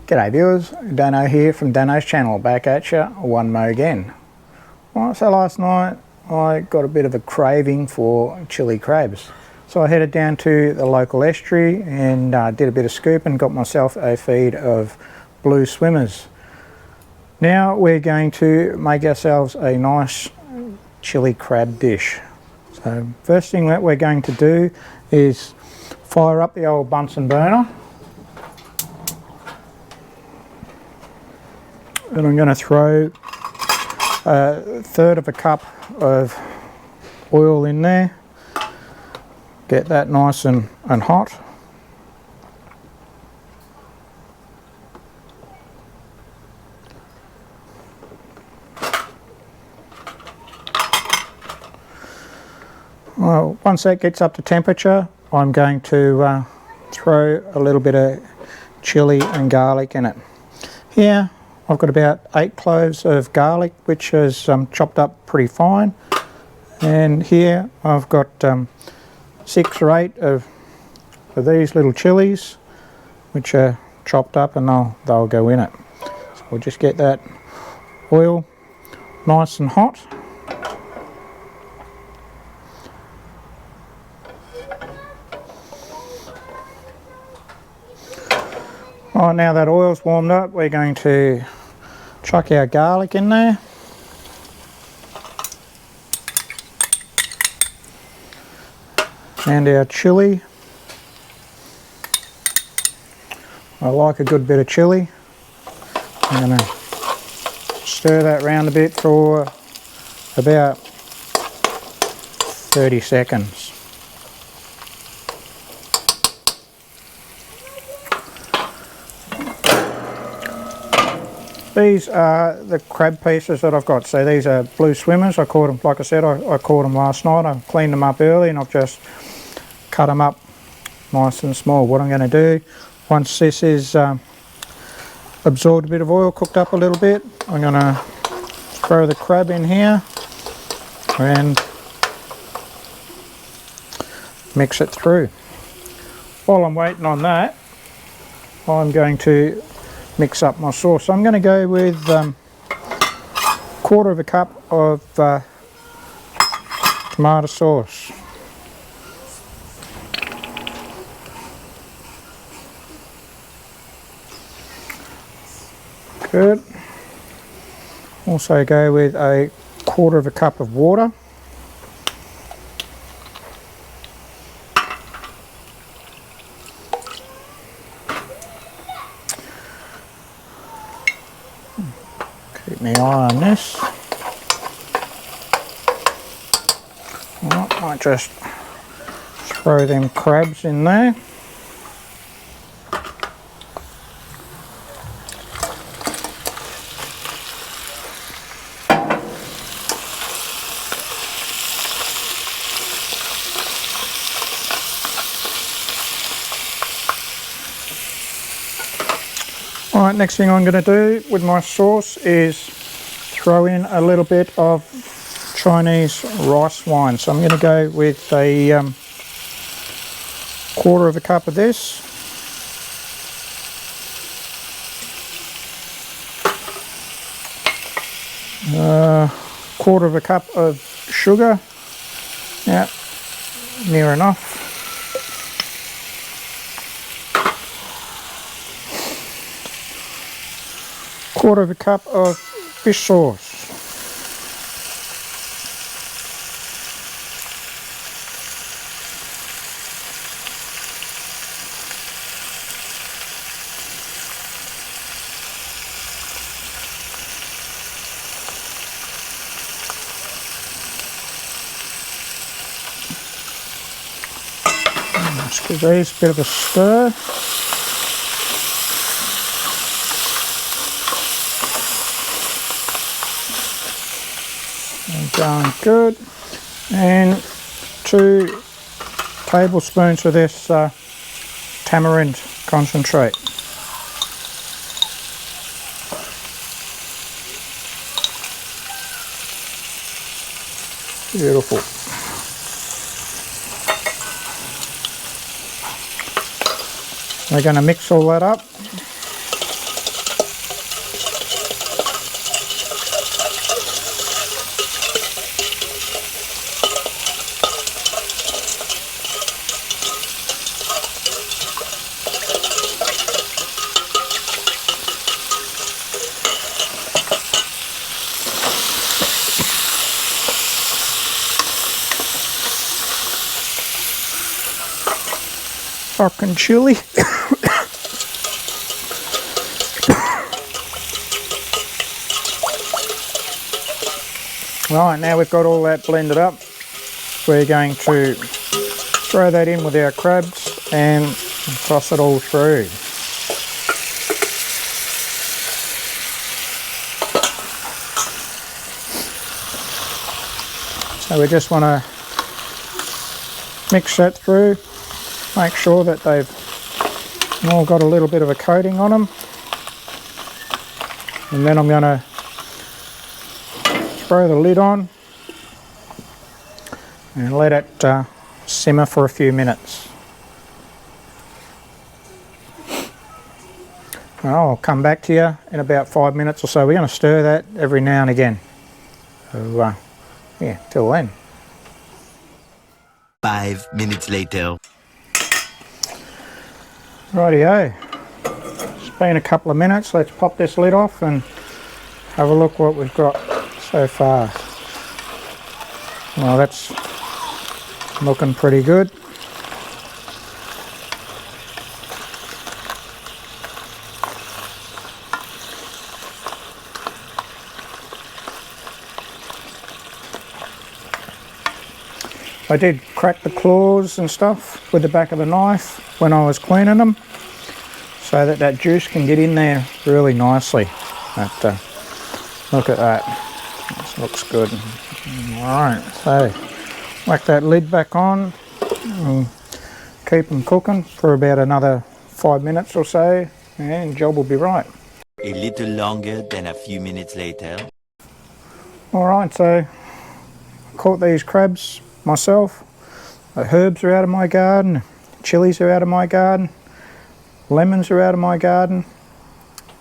G'day viewers, Dano here from Dano's channel, back at you one more again. Right, so last night I got a bit of a craving for chili crabs. So I headed down to the local estuary and did a bit of scoop and got myself a feed of blue swimmers. Now we're going to make ourselves a nice chili crab dish. So first thing that we're going to do is fire up the old Bunsen burner. And I'm going to throw a third of a cup of oil in there. Get that nice and hot. Well, once that gets up to temperature, I'm going to throw a little bit of chilli and garlic in it. Here I've got about 8 cloves of garlic, which is chopped up pretty fine, and here I've got 6 or 8 of these little chillies, which are chopped up, and they'll go in it. So we'll just get that oil nice and hot. Right, now that oil's warmed up, we're going to chuck our garlic in there. And our chilli. I like a good bit of chilli. I'm going to stir that round a bit for about 30 seconds. These are the crab pieces that I've got. So these are blue swimmers. I caught them, like I said, I caught them last night. I cleaned them up early and I've just cut them up nice and small. What I'm going to do, once this is absorbed a bit of oil, cooked up a little bit, I'm going to throw the crab in here and mix it through. While I'm waiting on that, I'm going to mix up my sauce. So I'm going to go with 1/4 of a cup of tomato sauce. Good. Also go with 1/4 of a cup of water. Keep my eye on this. I might just throw them crabs in there. Alright, next thing I'm going to do with my sauce is throw in a little bit of Chinese rice wine. So I'm going to go with a 1/4 of a cup of this. A 1/4 of a cup of sugar. Yeah, near enough. 1/4 of a cup of fish sauce. Let's give these a bit of a stir. Going good, and 2 tablespoons of this tamarind concentrate. Beautiful. We're going to mix all that up. fucking chili. Right, now we've got all that blended up, we're going to throw that in with our crabs and toss it all through. So we just want to mix that through, make sure that they've all got a little bit of a coating on them, and then I'm going to throw the lid on and let it simmer for a few minutes. I'll come back to you in about 5 minutes or so. We're going to stir that every now and again. So yeah, till then. 5 minutes later. Rightio. It's been a couple of minutes. Let's pop this lid off and have a look what we've got so far. Well, that's looking pretty good. I did crack the claws and stuff with the back of the knife when I was cleaning them, so that that juice can get in there really nicely. But look at that, this looks good. Alright, so whack that lid back on and keep them cooking for about another 5 minutes or so, and job will be right. A little longer than a few minutes later. Alright, so I caught these crabs myself. The herbs are out of my garden, chilies are out of my garden, lemons are out of my garden.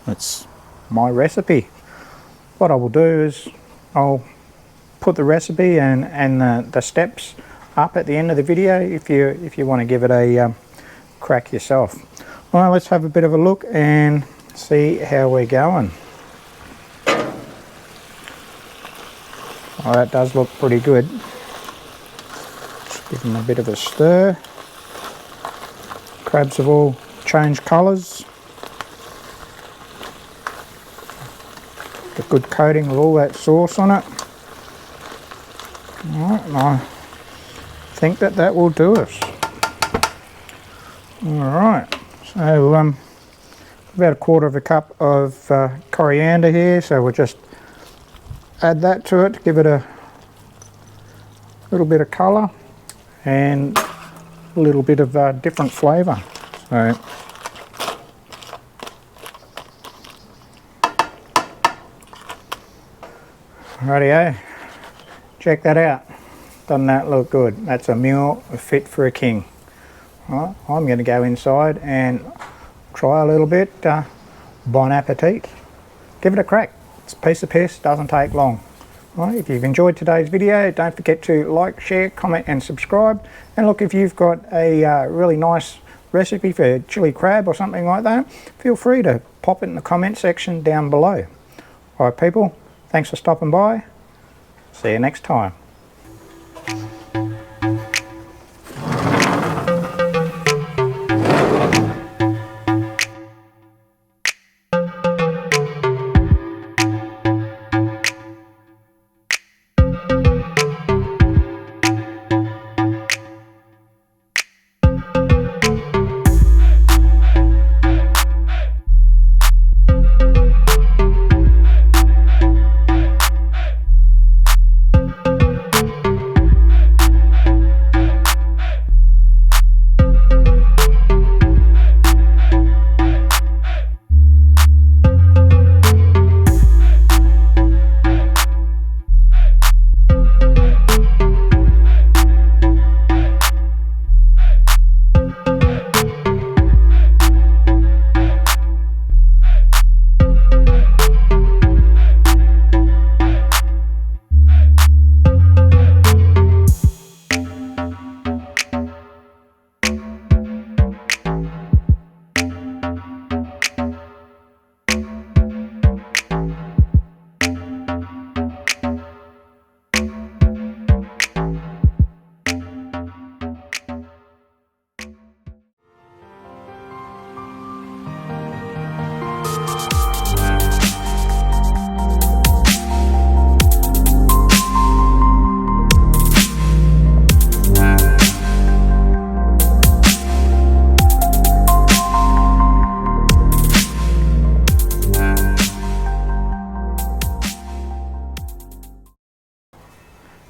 That's my recipe. What I will do is I'll put the recipe and the steps up at the end of the video if you want to give it a crack yourself. Well, let's have a bit of a look and see how we're going. Well, that does look pretty good. Just give them a bit of a stir. Crabs have all changed colours. A good coating with all that sauce on it. Alright, and I think that will do us. Alright, so about a quarter of a cup of coriander here, so we'll just add that to it, give it a little bit of colour and a little bit of different flavour. So rightio, check that out. Doesn't that look good? That's a meal fit for a king. Right, I'm going to go inside and try a little bit. Bon appetit. Give it a crack. It's a piece of piss, doesn't take long. Right, if you've enjoyed today's video, don't forget to like, share, comment and subscribe. And look, if you've got a really nice recipe for chili crab or something like that, feel free to pop it in the comment section down below. Alright people, thanks for stopping by. See you next time.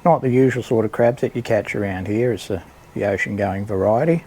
Not the usual sort of crabs that you catch around here, it's the ocean going variety.